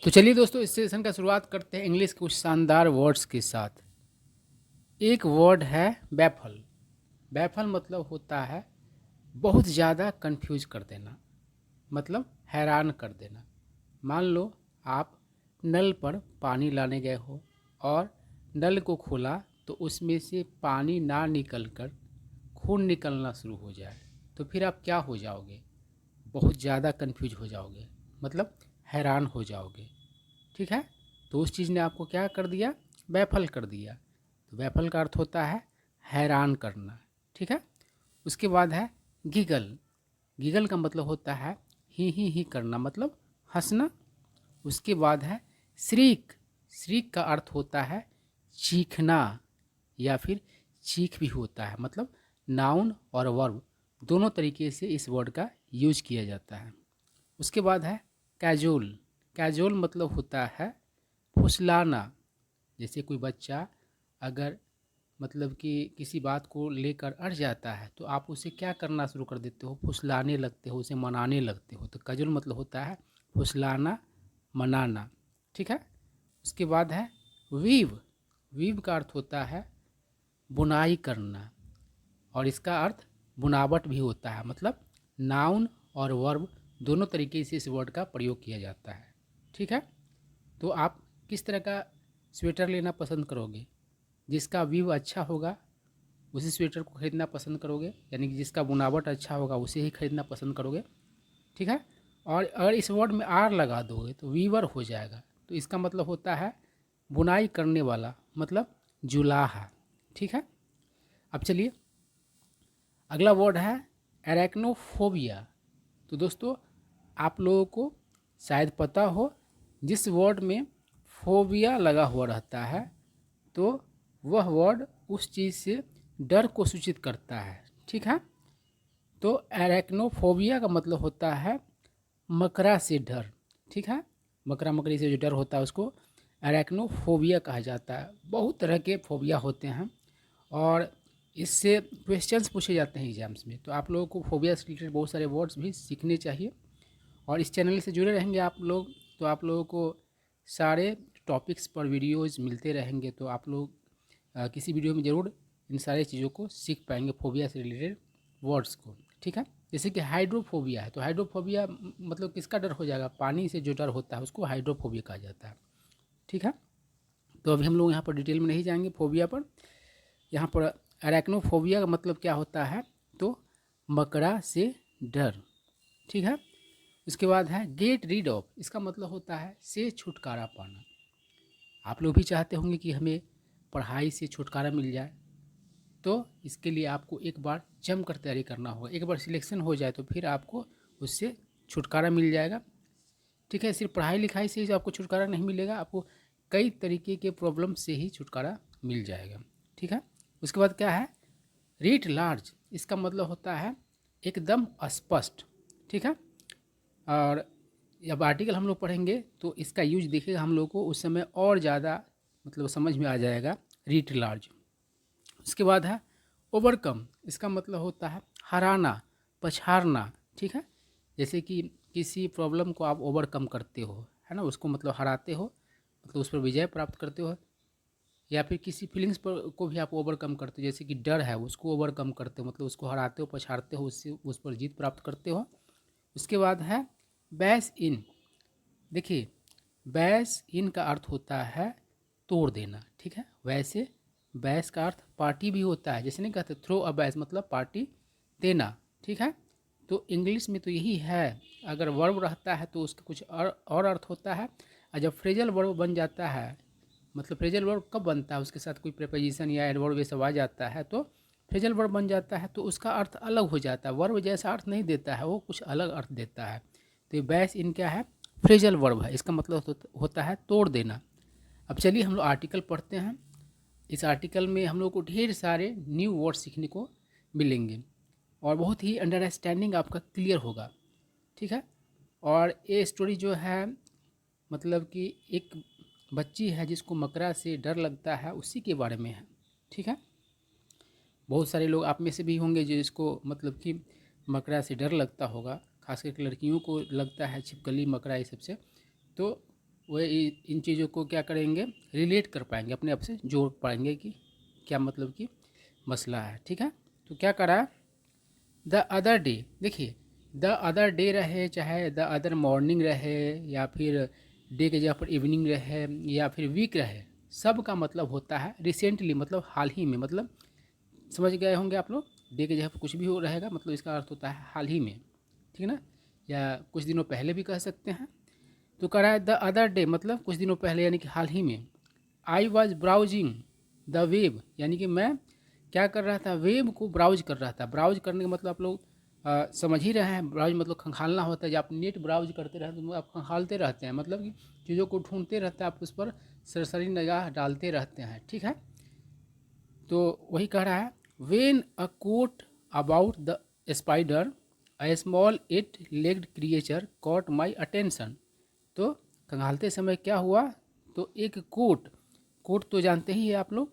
तो चलिए दोस्तों, इस सेशन का शुरुआत करते हैं इंग्लिश के कुछ शानदार वर्ड्स के साथ। एक वर्ड है बैफल। बैफल मतलब होता है बहुत ज़्यादा कंफ्यूज कर देना, मतलब हैरान कर देना। मान लो आप नल पर पानी लाने गए हो और नल को खोला तो उसमें से पानी ना निकलकर खून निकलना शुरू हो जाए, तो फिर आप क्या हो जाओगे? बहुत ज़्यादा कंफ्यूज हो जाओगे, मतलब हैरान हो जाओगे। ठीक है, तो उस चीज़ ने आपको क्या कर दिया? बैफल कर दिया। तो बैफल का अर्थ होता है हैरान करना। ठीक है, उसके बाद है गिगल। गिगल का मतलब होता है ही करना, मतलब हंसना। उसके बाद है श्रीक। श्रीक का अर्थ होता है चीखना या फिर चीख भी होता है, मतलब नाउन और वर्ब दोनों तरीके से इस वर्ड का यूज किया जाता है। उसके बाद है कैजुअल। कैजुअल मतलब होता है फुसलाना। जैसे कोई बच्चा अगर मतलब कि किसी बात को लेकर अड़ जाता है तो आप उसे क्या करना शुरू कर देते हो? फुसलाने लगते हो, उसे मनाने लगते हो। तो कैजुअल मतलब होता है फुसलाना, मनाना। ठीक है, उसके बाद है वीव। वीव का अर्थ होता है बुनाई करना, और इसका अर्थ बुनावट भी होता है, मतलब नाउन और वर्ब दोनों तरीके से इस वर्ड का प्रयोग किया जाता है। ठीक है, तो आप किस तरह का स्वेटर लेना पसंद करोगे? जिसका व्यू अच्छा होगा उसी स्वेटर को खरीदना पसंद करोगे, यानी कि जिसका बुनावट अच्छा होगा उसे ही खरीदना पसंद करोगे। ठीक है, और अगर इस वर्ड में आर लगा दोगे तो वीवर हो जाएगा। तो इसका मतलब होता है बुनाई करने वाला, मतलब जुलाहा। ठीक है, अब चलिए अगला वर्ड है एरेक्नोफोबिया। तो दोस्तों, आप लोगों को शायद पता हो, जिस वर्ड में फोबिया लगा हुआ रहता है तो वह वर्ड उस चीज़ से डर को सूचित करता है। ठीक है, तो एरेक्नोफोबिया का मतलब होता है मकरा से डर। ठीक है, मकरा मकड़ी से जो डर होता है उसको एरेक्नोफोबिया कहा जाता है। बहुत तरह के फोबिया होते हैं और इससे क्वेश्चंस पूछे जाते हैं एग्जाम्स में, तो आप लोगों को फोबिया से रिलेटेड बहुत सारे वर्ड्स भी सीखने चाहिए। और इस चैनल से जुड़े रहेंगे आप लोग तो आप लोगों को सारे टॉपिक्स पर वीडियोज़ मिलते रहेंगे, तो आप लोग किसी वीडियो में ज़रूर इन सारी चीज़ों को सीख पाएंगे, फोबिया से रिलेटेड वर्ड्स को। ठीक है, जैसे कि हाइड्रोफोबिया है, तो हाइड्रोफोबिया मतलब किसका डर हो जाएगा? पानी से जो डर होता है उसको हाइड्रोफोबिया कहा जाता है। ठीक है, तो अभी हम लोग यहाँ पर डिटेल में नहीं जाएंगे फोबिया पर। यहाँ पर अरेक्नोफोबिया का मतलब क्या होता है? तो मकड़ा से डर। ठीक है, उसके बाद है गेट रीड ऑफ। इसका मतलब होता है से छुटकारा पाना। आप लोग भी चाहते होंगे कि हमें पढ़ाई से छुटकारा मिल जाए, तो इसके लिए आपको एक बार जम कर तैयारी करना होगा। एक बार सिलेक्शन हो जाए तो फिर आपको उससे छुटकारा मिल जाएगा। ठीक है, सिर्फ पढ़ाई लिखाई से ही आपको छुटकारा नहीं मिलेगा, आपको कई तरीके के प्रॉब्लम से ही छुटकारा मिल जाएगा। ठीक है, उसके बाद क्या है रीट लार्ज। इसका मतलब होता है एकदम स्पष्ट। ठीक है, और जब आर्टिकल हम लोग पढ़ेंगे तो इसका यूज देखेगा हम लोग को, उस समय और ज़्यादा मतलब समझ में आ जाएगा रीट लार्ज। उसके बाद है ओवरकम। इसका मतलब होता है हराना, पछाड़ना। ठीक है, जैसे कि किसी प्रॉब्लम को आप ओवरकम करते हो, है ना, उसको मतलब हराते हो, मतलब उस पर विजय प्राप्त करते हो। या फिर किसी फीलिंग्स पर को भी आप ओवरकम करते हो, जैसे कि डर है उसको ओवरकम करते हो, मतलब उसको हराते हो, पछाड़ते हो, उससे उस पर जीत प्राप्त करते हो। उसके बाद है बैश इन। देखिए, बैश इन का अर्थ होता है तोड़ देना। ठीक है, वैसे बैश का अर्थ पार्टी भी होता है, जैसे नहीं कहते थ्रो अ बैश, मतलब पार्टी देना। ठीक है, तो इंग्लिश में तो यही है। अगर वर्ब रहता है तो उसका कुछ और अर्थ होता है, और जब फ्रेजल वर्ब बन जाता है, मतलब फ्रेजल वर्ब कब बनता है? उसके साथ कोई प्रेपोजिशन या एडवर्ब ये सब आ जाता है तो फ्रेजल वर्ब बन जाता है, तो उसका अर्थ अलग हो जाता है, वर्ब जैसा अर्थ नहीं देता है, वो कुछ अलग अर्थ देता है। तो ये बैश इन क्या है? फ्रेजल वर्ब है, इसका मतलब होता है तोड़ देना। अब चलिए हम लोग आर्टिकल पढ़ते हैं। इस आर्टिकल में हम लोग को ढेर सारे न्यू वर्ड सीखने को मिलेंगे और बहुत ही अंडरस्टैंडिंग आपका क्लियर होगा। ठीक है, और ये स्टोरी जो है मतलब कि एक बच्ची है जिसको मकड़ा से डर लगता है, उसी के बारे में है। ठीक है, बहुत सारे लोग आप में से भी होंगे जिसको मतलब कि मकड़ा से डर लगता होगा, खास करके लड़कियों को लगता है छिपकली मकड़ा ये सबसे। तो वो इन चीज़ों को क्या करेंगे, रिलेट कर पाएंगे, अपने आप से जोड़ पाएंगे कि क्या मतलब कि मसला है। ठीक है, तो क्या करा, द अदर डे, देखिए द अदर डे रहे, चाहे द अदर मॉर्निंग रहे, या फिर डे के जगह पर इवनिंग रहे, या फिर वीक रहे, सब का मतलब होता है रिसेंटली, मतलब हाल ही में, मतलब समझ गए होंगे आप लोग। डे के जगह पर कुछ भी हो रहेगा मतलब इसका अर्थ होता है हाल ही में, ठीक है ना, या कुछ दिनों पहले भी कह सकते हैं। तो कह रहा है द अदर डे मतलब कुछ दिनों पहले, यानी कि हाल ही में। I was browsing the web, यानी कि मैं क्या कर रहा था, वेब को ब्राउज कर रहा था। ब्राउज करने का मतलब आप लोग समझ ही रहे हैं, ब्राउज मतलब खंगालना होता है। जब आप नेट ब्राउज करते रहते हैं तो आप खंगालते रहते हैं, मतलब कि चीज़ों को ढूंढते रहते हैं, आप उस पर सरसरी निगाह डालते रहते हैं। ठीक है, तो वही कह रहा है, when a quote about the spider a small eight legged creature caught my attention. तो खंगालते समय क्या हुआ, तो एक कोट, कोट तो जानते ही है आप लोग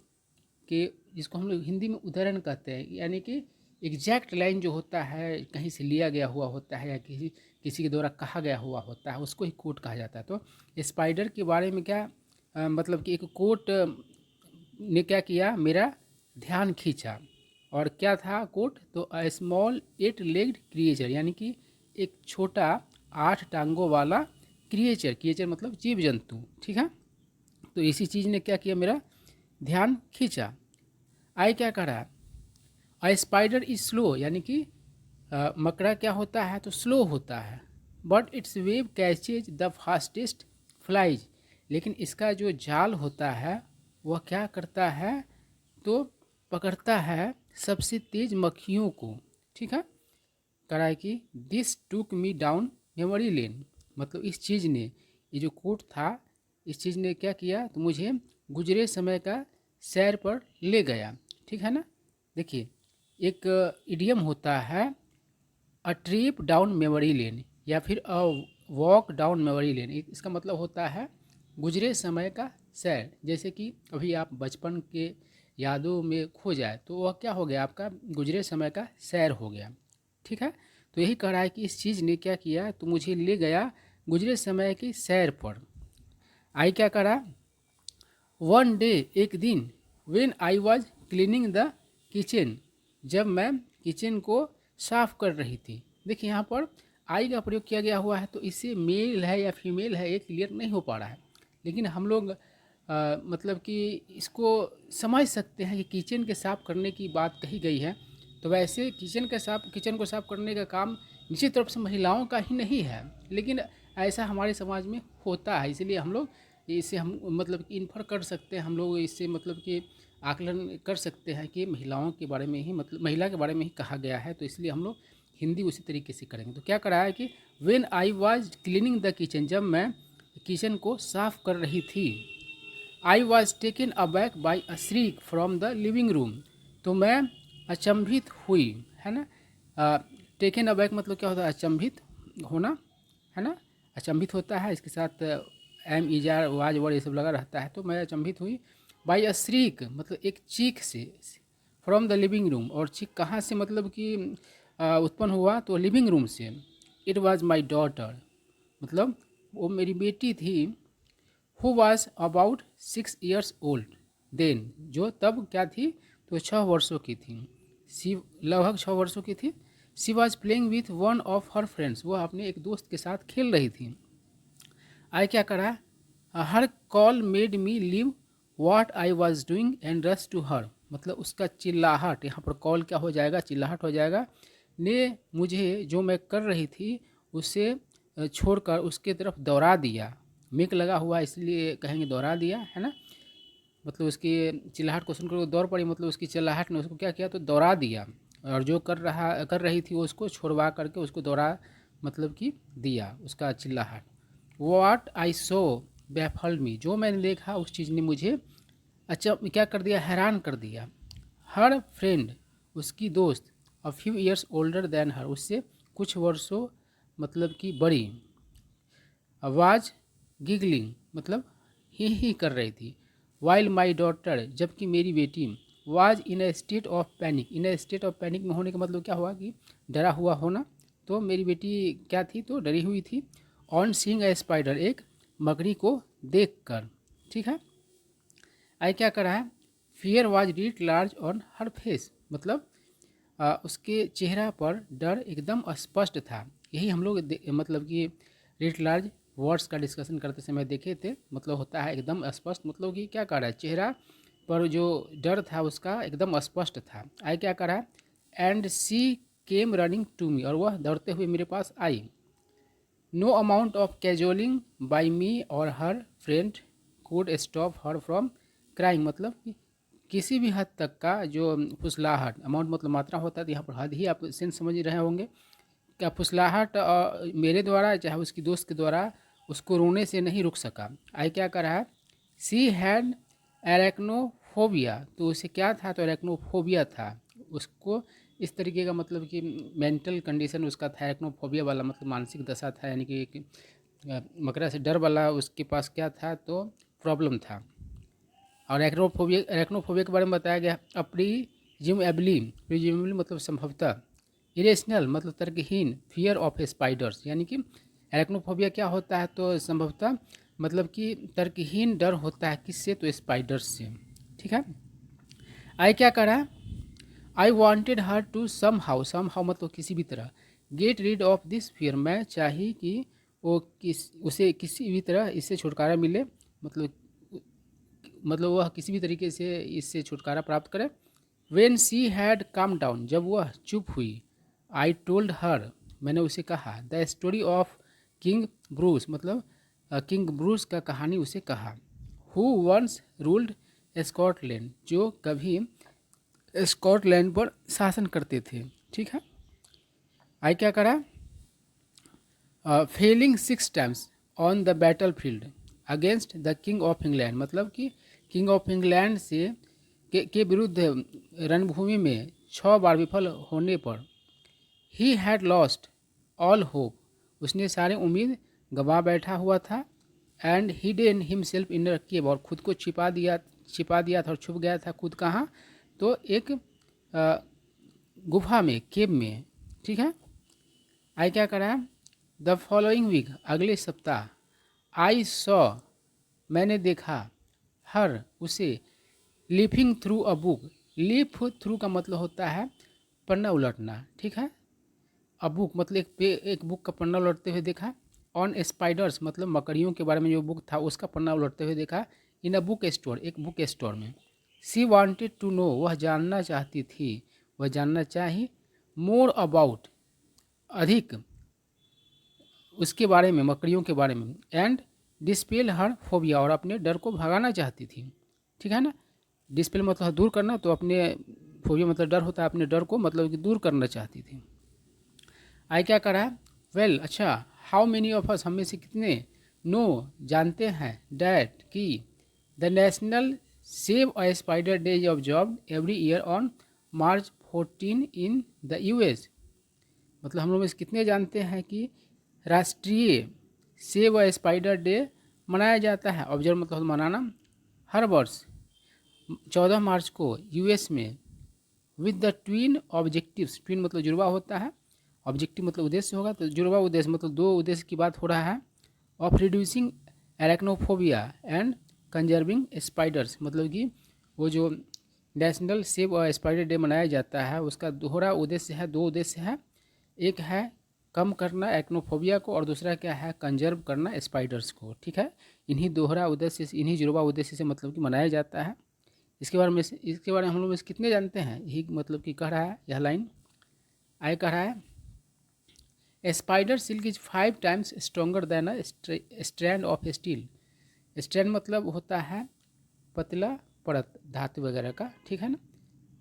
कि जिसको हम लोग हिंदी में उदाहरण कहते हैं, यानी कि एग्जैक्ट लाइन जो होता है कहीं से लिया गया हुआ होता है, या किसी किसी के द्वारा कहा गया हुआ होता है, उसको ही कोट कहा जाता है। तो स्पाइडर के बारे में क्या मतलब कि एक कोट ने क्या किया, मेरा ध्यान खींचा। और क्या था कोट, तो a small eight legged creature, यानी कि एक छोटा 8 टांगों वाला क्रिएचर, क्रिएचर मतलब जीव जंतु। ठीक है, तो इसी चीज़ ने क्या किया, मेरा ध्यान खींचा। आई क्या करा, अ स्पाइडर इज स्लो, यानी कि मकड़ा क्या होता है, तो स्लो होता है। But it's web catches the fastest flies, लेकिन इसका जो जाल होता है वह क्या करता है, तो पकड़ता है सबसे तेज मक्खियों को। ठीक है, करा है कि this took me down memory lane, मतलब इस चीज़ ने, ये जो कोट था, इस चीज़ ने क्या किया, तो मुझे गुजरे समय का सैर पर ले गया। ठीक है ना, देखिए एक इडियम होता है a trip down memory lane, या फिर a walk down memory lane. इसका मतलब होता है गुजरे समय का सैर। जैसे कि अभी आप बचपन के यादों में खो जाए तो वह क्या हो गया, आपका गुजरे समय का सैर हो गया। ठीक है, तो यही कह रहा है कि इस चीज़ ने क्या किया, तो मुझे ले गया गुजरे समय की सैर पर। आई क्या करा, वन डे, एक दिन, when I was cleaning the kitchen, जब मैं किचन को साफ कर रही थी। देखिए यहाँ पर आई का प्रयोग किया गया हुआ है, तो इससे मेल है या फीमेल है ये क्लियर नहीं हो पा रहा है, लेकिन हम लोग मतलब कि इसको समझ सकते हैं कि किचन के साफ़ करने की बात कही गई है। तो वैसे किचन को साफ़ करने का काम निश्चित तौर से महिलाओं का ही नहीं है, लेकिन ऐसा हमारे समाज में होता है, इसलिए हम लोग इससे हम मतलब इन्फर कर सकते हैं, हम लोग इससे मतलब कि आकलन कर सकते हैं कि महिलाओं के बारे में ही, मतलब महिला के बारे में ही कहा गया है, तो इसलिए हम लोग हिंदी उसी तरीके से करेंगे। तो क्या करा है कि when I was cleaning the kitchen, जब मैं किचन को साफ कर रही थी। I was taken aback by a श्रीक from the living room, तो मैं अचंभित हुई, है ना। टेकन अबैक मतलब क्या होता है, अचंभित होना, है ना, अचंभित होता है, इसके साथ एम इजार वाज वर्ड ये सब लगा रहता है। तो मैं अचंभित हुई बाई अ श्रीक, मतलब एक चीख से, फ्रॉम द लिविंग रूम, और चीख कहाँ से मतलब कि उत्पन्न हुआ, तो लिविंग रूम से। इट वॉज माई डॉटर, मतलब वो मेरी बेटी थी। Who was about 6 years old then, जो तब क्या थी, तो 6 वर्षों की थी। सी लगभग 6 वर्षों की थी। She was playing with one of her friends, वह अपने एक दोस्त के साथ खेल रही थी। आई क्या करा, her call made me leave what I was doing and rush to her, मतलब उसका चिल्लाहट, यहाँ पर कॉल क्या हो जाएगा, चिल्लाहट हो जाएगा, ने मुझे जो मैं कर रही थी उसे छोड़कर उसके तरफ दौड़ा दिया। मेक लगा हुआ इसलिए कहेंगे दौड़ा दिया, है ना, मतलब उसकी चिल्लाहट को सुनकर वो दौड़ पड़ी, मतलब उसकी चिल्लाहट ने उसको क्या किया, तो दौड़ा दिया। और जो कर रही थी उसको छोड़वा करके उसको दौड़ा मतलब कि दिया, उसका चिल्लाहट। व्हाट आई सो बैफल्ड मी, जो मैंने देखा उस चीज़ ने मुझे अच्छा क्या कर दिया, हैरान कर दिया। हर फ्रेंड, उसकी दोस्त, a few years older than her, उससे कुछ वर्षों मतलब कि बड़ी, आवाज़ गिगलिंग मतलब ही कर रही थी। वाइल माई डॉटर, जबकि मेरी बेटी, was in A state of panic, in A state of panic में होने का मतलब क्या हुआ कि डरा हुआ होना। तो मेरी बेटी क्या थी, तो डरी हुई थी। ऑन सीइंग ए स्पाइडर, एक मकड़ी को देखकर। ठीक है, आई क्या करा है, fear was writ large on her face, मतलब उसके चेहरा पर डर एकदम स्पष्ट था। यही हम लोग मतलब कि रीट लार्ज वर्ड्स का डिस्कशन करते समय देखे थे, मतलब होता है एकदम स्पष्ट, मतलब कि क्या कर रहा है, चेहरा पर जो डर था उसका एकदम स्पष्ट था। आई क्या करा है, and she came running to me, और वह दौड़ते हुए मेरे पास आई। No amount of cajoling by me और her friend could stop her from crying, मतलब कि किसी भी हद तक का जो फुसलाहट, अमाउंट मतलब मात्रा होता है, तो यहाँ पर हद ही आप सेंस समझ रहे होंगे, क्या फुसलाहट मेरे द्वारा चाहे उसकी दोस्त के द्वारा उसको रोने से नहीं रुक सका। आई क्या कर रहा है, सी हैड एरेक्नोफोबिया, तो उसे क्या था, तो एरेक्नोफोबिया था उसको, इस तरीके का मतलब कि मेंटल कंडीशन उसका था, एरेक्नोफोबिया वाला मतलब मानसिक दशा था, यानी कि एक मकड़ा से डर वाला उसके पास क्या था, तो प्रॉब्लम था। और एरेक्नोफोबिया के बारे में बताया गया, प्रिज्यूमेबली मतलब संभवतः, इरेशनल मतलब तर्कहीन, फियर ऑफ स्पाइडर्स, यानी कि एरेक्नोफोबिया क्या होता है, तो संभवतः मतलब कि तर्कहीन डर होता है किससे, तो स्पाइडर्स से। ठीक है, आई क्या करा, I wanted her to somehow मतलब किसी भी तरह, get rid of this fear, मैं चाही कि वो उसे किसी भी तरह इससे छुटकारा मिले, मतलब वह किसी भी तरीके से इससे छुटकारा प्राप्त करे। When she had calm down, जब वह चुप हुई, आई टोल्ड हर, मैंने उसे कहा, the story of king Bruce, मतलब किंग ब्रूस का कहानी उसे कहा, हु वंस रूल्ड स्कॉटलैंड, जो कभी स्कॉटलैंड पर शासन करते थे। ठीक है, आई क्या करा, failing 6 times on the battlefield against the king of England, मतलब कि किंग ऑफ इंग्लैंड से के विरुद्ध रणभूमि में 6 बार विफल होने पर, he had lost all hope, उसने सारे उम्मीद गंवा बैठा हुआ था, एंड हिडन हिमसेल्फ इन अ केव, और खुद को छिपा दिया था और छुप गया था खुद कहाँ, तो एक गुफा में, केव में। ठीक है, आई क्या करा, द फॉलोइंग वीक, अगले सप्ताह, आई सॉ, मैंने देखा, हर उसे, leafing through a book, leaf through का मतलब होता है पन्ना उलटना। ठीक है, अ बुक मतलब एक बुक का पन्ना उलटते हुए देखा, ऑन स्पाइडर्स मतलब मकड़ियों के बारे में जो बुक था उसका पन्ना उलटते हुए देखा, इन अ बुक स्टोर, एक बुक स्टोर में। सी वांटेड टू नो, वह जानना चाहती थी, वह जानना चाही, मोर अबाउट, अधिक उसके बारे में, मकड़ियों के बारे में, एंड डिस्पेल हर फोबिया, और अपने डर को भगाना चाहती थी। ठीक है ना, डिस्पेल मतलब दूर करना, तो अपने फोबिया मतलब डर होता है, अपने डर को मतलब कि दूर करना चाहती थी। आई क्या करा, वेल अच्छा, हाउ मेनी ऑफ अस, हम में से कितने, नो जानते हैं, डैट कि the national save a spider day is observe every year on March 14 in the US, मतलब हम लोग में से कितने जानते हैं कि राष्ट्रीय सेव अ स्पाइडर डे मनाया जाता है, ऑब्जर्व मतलब मनाना, हर वर्ष 14 मार्च को यूएस में, with the twin objectives, twin मतलब जुड़वा होता है, ऑब्जेक्टिव मतलब उद्देश्य होगा, तो जुड़वा उद्देश्य मतलब 2 उद्देश्य की बात हो रहा है, of reducing arachnophobia and conserving spiders, मतलब कि वो जो नेशनल सेव और स्पाइडर डे मनाया जाता है उसका दोहरा उद्देश्य है, 2 उद्देश्य है, एक है कम करना एक्नोफोबिया को, और दूसरा क्या है, कंजर्व करना स्पाइडर्स को। ठीक है, इन्हीं दोहरा उद्देश्य से, इन्हीं जुड़वा उद्देश्य से मतलब कि मनाया जाता है। इसके बारे में हम लोग में से कितने जानते हैं, यही मतलब कि कह रहा है यह लाइन। आए कह रहा है, spider silk is 5 times stronger then a strand of steel, strand मतलब होता है पतला परत धातु वगैरह का। ठीक है ना,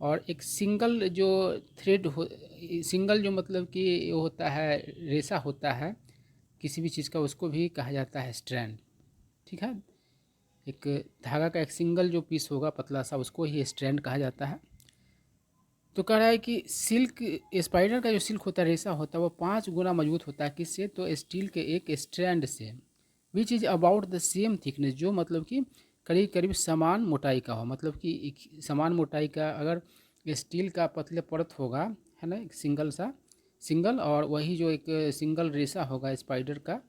और एक सिंगल जो थ्रेड हो, सिंगल जो मतलब कि होता है, रेशा होता है किसी भी चीज़ का, उसको भी कहा जाता है स्ट्रैंड। ठीक है, एक धागा का एक सिंगल जो पीस होगा पतला सा, उसको ही स्ट्रैंड कहा जाता है। तो कह रहा है कि सिल्क, स्पाइडर का जो सिल्क होता है, रेशा होता है, वो 5 गुना मजबूत होता है किससे, तो स्टील के एक स्ट्रैंड से, which is about the same thickness, जो मतलब कि करीब करीब समान मोटाई का हो, मतलब कि एक समान मोटाई का, अगर स्टील का पतले परत होगा, है ना, एक सिंगल, और वही जो एक सिंगल रेशा होगा स्पाइडर का,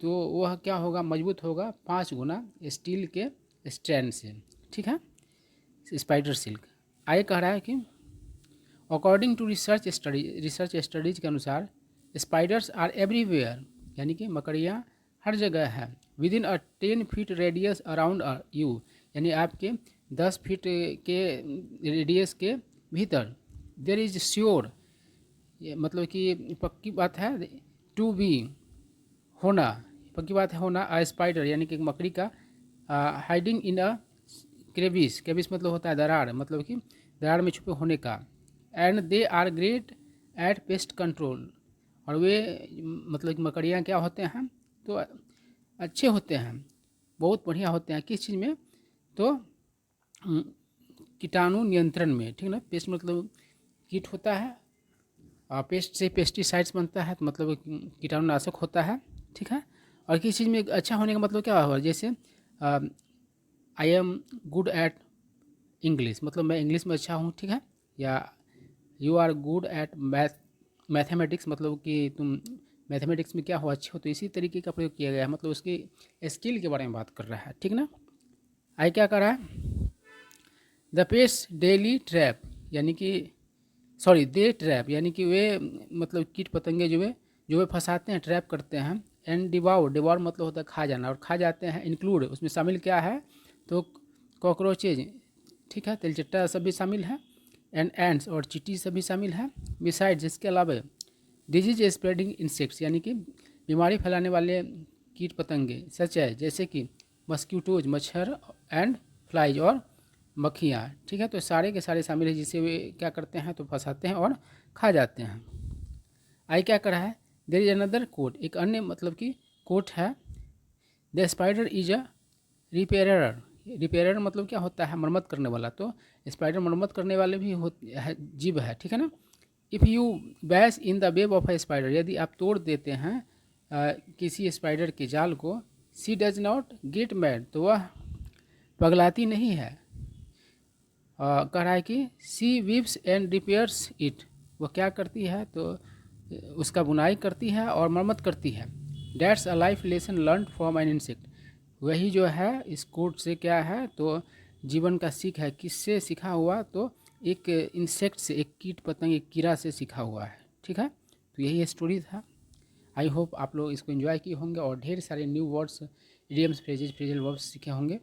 तो वह क्या होगा, मजबूत होगा 5 गुना स्टील के स्ट्रैंड से, ठीक है, स्पाइडर सिल्क। आगे कह रहा है कि अकॉर्डिंग टू रिसर्च स्टडीज के अनुसार स्पाइडर्स आर एवरीवेयर, यानी कि मकड़ियाँ हर जगह है, with in 10 feet radius around you, यानी आपके 10 फीट के रेडियस के भीतर। देर इज श्योर, मतलब कि पक्की बात है, टू बी होना, पक्की बात है होना, अ स्पाइडर यानी कि मकड़ी का, हाइडिंग इन अ क्रेविस मतलब होता है दरार, मतलब कि दरार में छुपे होने का। And they are great at pest control, और वे मतलब कि मकड़ियाँ क्या होते हैं, तो अच्छे होते हैं, बहुत बढ़िया होते हैं किस चीज़ में, तो कीटाणु नियंत्रण में, ठीक ना। पेस्ट मतलब कीट होता है, पेस्ट से पेस्टिसाइड्स बनता है, तो मतलब कीटाणुनाशक होता है, ठीक है। और किस चीज़ में अच्छा होने का मतलब क्या होगा, जैसे I am good at English, मतलब मैं इंग्लिश में अच्छा हूँ, ठीक है। या you are good at mathematics, मतलब कि तुम मैथमेटिक्स में क्या हो, अच्छे हो, तो इसी तरीके का प्रयोग किया गया है, मतलब उसकी स्किल के बारे में बात कर रहा है, ठीक ना। आई क्या कर रहा है, द पेस्ट डेली ट्रैप, यानी कि सॉरी दे ट्रैप, यानी कि वे मतलब कीट पतंगे जो वे फंसाते हैं, ट्रैप करते हैं। एंड डिवाउर मतलब होता है खा जाना, और खा जाते हैं, इंक्लूड उसमें शामिल क्या है, तो कॉकरोचेज, ठीक है, तिलचट्टा सब भी शामिल है। एंड एंड्स और चींटी सब भी शामिल है। बिसाइड्स, इसके अलावा डिजीज स्प्रेडिंग इंसेक्ट्स, यानी कि बीमारी फैलाने वाले कीट पतंगे, सच है जैसे कि मस्क्यूटोज मच्छर, एंड फ्लाइज और मक्खियाँ, ठीक है, तो सारे के सारे शामिल है, जिसे वे क्या करते हैं, तो फंसाते हैं और खा जाते हैं। आई क्या करा है, देयर इज अनदर कोट, एक अन्य मतलब कि कोट है, the spider is a repairer. Repairer मतलब क्या होता है, मरम्मत करने वाला, तो स्पाइडर मरम्मत करने वाले भी जीव है, ठीक है ना। If you bash in the web of A spider, यदि आप तोड़ देते हैं किसी स्पाइडर के जाल को, सी डज नॉट गेट मैड, तो वह पगलाती नहीं है। कह रहा है कि सी वीव्स एंड रिपेयर्स इट, वो क्या करती है, तो उसका बुनाई करती है और मरम्मत करती है। That's a life lesson learn from an insect, वही जो है इस कोट से क्या है, तो जीवन का सीख है, किससे सीखा हुआ, तो एक इंसेक्ट से, एक कीट पतंग, एक कीड़ा से सीखा हुआ है, ठीक है। तो यही स्टोरी था। आई होप आप लोग इसको एंजॉय किए होंगे और ढेर सारे new words, idioms, phrases, phrasal verbs सीखे होंगे।